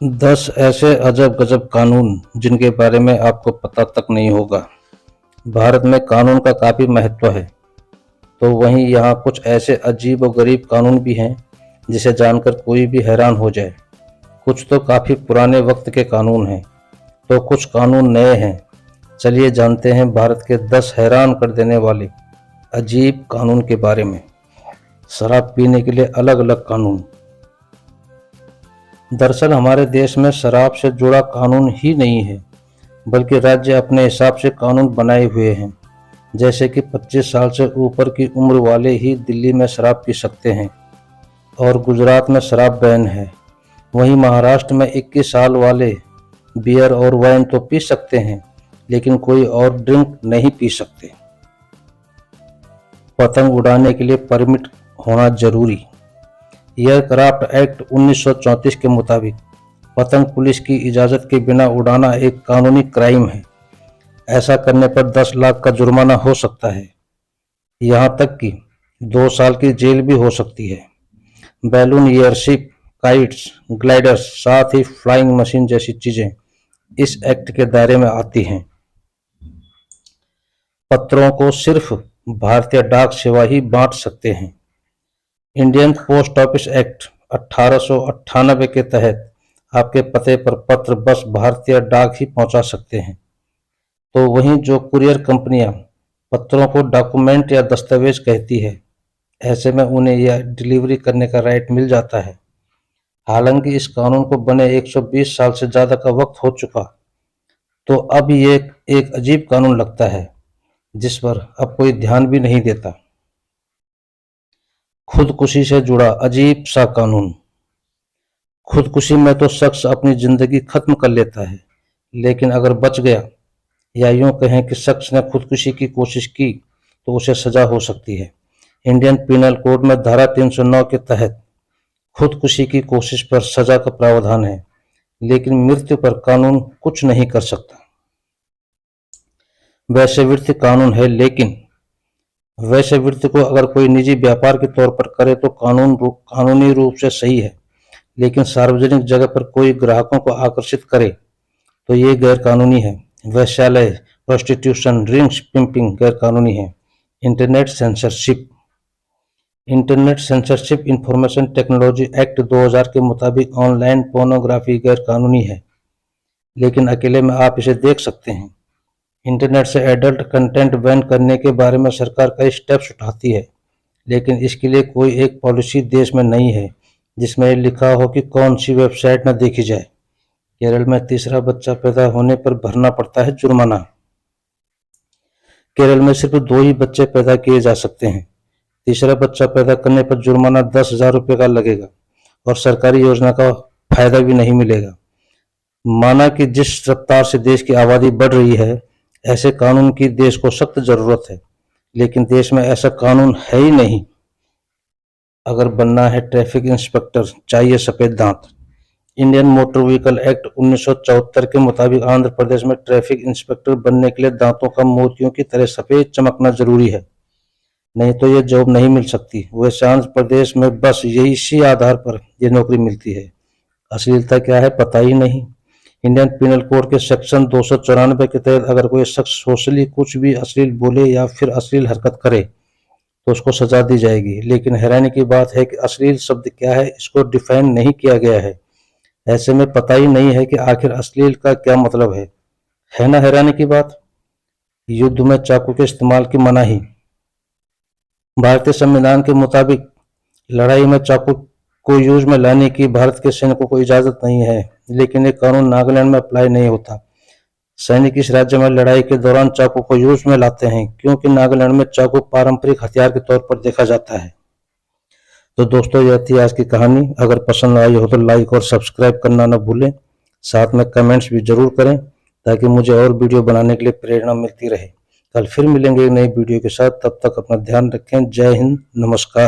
10 ऐसे अजब गजब कानून जिनके बारे में आपको पता तक नहीं होगा। भारत में कानून का काफी महत्व है, तो वहीं यहाँ कुछ ऐसे अजीब और गरीब कानून भी हैं जिसे जानकर कोई भी हैरान हो जाए। कुछ तो काफी पुराने वक्त के कानून हैं, तो कुछ कानून नए हैं। चलिए जानते हैं भारत के 10 हैरान कर देने वाले अजीब कानून के बारे में। शराब पीने के लिए अलग अलग कानून। दरअसल हमारे देश में शराब से जुड़ा कानून ही नहीं है, बल्कि राज्य अपने हिसाब से कानून बनाए हुए हैं। जैसे कि 25 साल से ऊपर की उम्र वाले ही दिल्ली में शराब पी सकते हैं और गुजरात में शराब बैन है। वहीं महाराष्ट्र में 21 साल वाले बियर और वाइन तो पी सकते हैं, लेकिन कोई और ड्रिंक नहीं पी सकते। पतंग उड़ाने के लिए परमिट होना जरूरी। एयरक्राफ्ट एक्ट 1934 के मुताबिक पतंग पुलिस की इजाज़त के बिना उड़ाना एक कानूनी क्राइम है। ऐसा करने पर 10 लाख का जुर्माना हो सकता है, यहाँ तक कि 2 साल की जेल भी हो सकती है। बैलून एयरशिप, काइट्स, ग्लाइडर्स, साथ ही फ्लाइंग मशीन जैसी चीजें इस एक्ट के दायरे में आती हैं। पत्रों को सिर्फ भारतीय डाक सेवा ही बांट सकते हैं। इंडियन पोस्ट ऑफिस एक्ट 1898 के तहत आपके पते पर पत्र बस भारतीय डाक ही पहुंचा सकते हैं। तो वहीं जो कुरियर कंपनियां पत्रों को डॉक्यूमेंट या दस्तावेज कहती है, ऐसे में उन्हें यह डिलीवरी करने का राइट मिल जाता है। हालांकि इस कानून को बने 120 साल से ज़्यादा का वक्त हो चुका, तो अब ये एक अजीब कानून लगता है जिस पर अब कोई ध्यान भी नहीं देता। खुदकुशी से जुड़ा अजीब सा कानून। खुदकुशी में तो शख्स अपनी जिंदगी खत्म कर लेता है, लेकिन अगर बच गया या यूं कहें कि शख्स ने खुदकुशी की कोशिश की तो उसे सजा हो सकती है। इंडियन पिनल कोड में धारा 309 के तहत खुदकुशी की कोशिश पर सजा का प्रावधान है, लेकिन मृत्यु पर कानून कुछ नहीं कर सकता। वैश्यावृत्ति कानून है, लेकिन वैश्यावृत्ति को अगर कोई निजी व्यापार के तौर पर करे तो कानूनी रूप से सही है, लेकिन सार्वजनिक जगह पर कोई ग्राहकों को आकर्षित करे तो ये गैर कानूनी है। वैश्यालय, प्रोस्टिट्यूशन, रिंग्स पिंपिंग गैर कानूनी है। Internet censorship. Internet censorship information technology act 2000 के मुताबिक ऑनलाइन पोर्नोग्राफी गैर कानूनी है, लेकिन अकेले में आप इसे देख सकते हैं। इंटरनेट से एडल्ट कंटेंट बैन करने के बारे में सरकार कई स्टेप्स उठाती है, लेकिन इसके लिए कोई एक पॉलिसी देश में नहीं है जिसमें लिखा हो कि कौन सी वेबसाइट न देखी जाए। केरल में तीसरा बच्चा पैदा होने पर भरना पड़ता है जुर्माना। केरल में सिर्फ 2 ही बच्चे पैदा किए जा सकते हैं। तीसरा बच्चा पैदा करने पर जुर्माना 10,000 रुपये का लगेगा और सरकारी योजना का फायदा भी नहीं मिलेगा। माना कि जिस रफ्तार से देश की आबादी बढ़ रही है, ऐसे कानून की देश को सख्त जरूरत है, लेकिन देश में ऐसा कानून है ही नहीं। अगर बनना है ट्रैफिक इंस्पेक्टर, चाहिए सफेद दांत। इंडियन मोटर व्हीकल एक्ट 1974 के मुताबिक आंध्र प्रदेश में ट्रैफिक इंस्पेक्टर बनने के लिए दांतों का मोतियों की तरह सफेद चमकना जरूरी है, नहीं तो ये जॉब नहीं मिल सकती। वैसे आंध्र प्रदेश में बस यही इसी आधार पर ये नौकरी मिलती है। अश्लीलता क्या है पता ही नहीं। इंडियन पिनल कोड के सेक्शन 294 के तहत अगर कोई शख्स सोशली कुछ भी अश्लील बोले या फिर अश्लील हरकत करे तो उसको सजा दी जाएगी, लेकिन हैरानी की बात है कि अश्लील शब्द क्या है इसको डिफाइन नहीं किया गया है। ऐसे में पता ही नहीं है कि आखिर अश्लील का क्या मतलब है ना हैरानी की बात। युद्ध में चाकू के इस्तेमाल की मनाही। भारतीय संविधान के मुताबिक लड़ाई में चाकू को यूज में लाने की भारत के सैनिकों को इजाजत नहीं है, लेकिन ये कानून नागालैंड में अप्लाई नहीं होता। सैनिक इस राज्य में लड़ाई के दौरान चाकू को यूज में लाते हैं, क्योंकि नागालैंड में चाकू पारंपरिक हथियार के तौर पर देखा जाता है। तो दोस्तों, यह थी आज की कहानी। अगर पसंद आई हो तो लाइक और सब्सक्राइब करना न भूलें। साथ में कमेंट्स भी जरूर करें ताकि मुझे और वीडियो बनाने के लिए प्रेरणा मिलती रहे। कल फिर मिलेंगे एक नई वीडियो के साथ। तब तक अपना ध्यान रखें। जय हिंद, नमस्कार।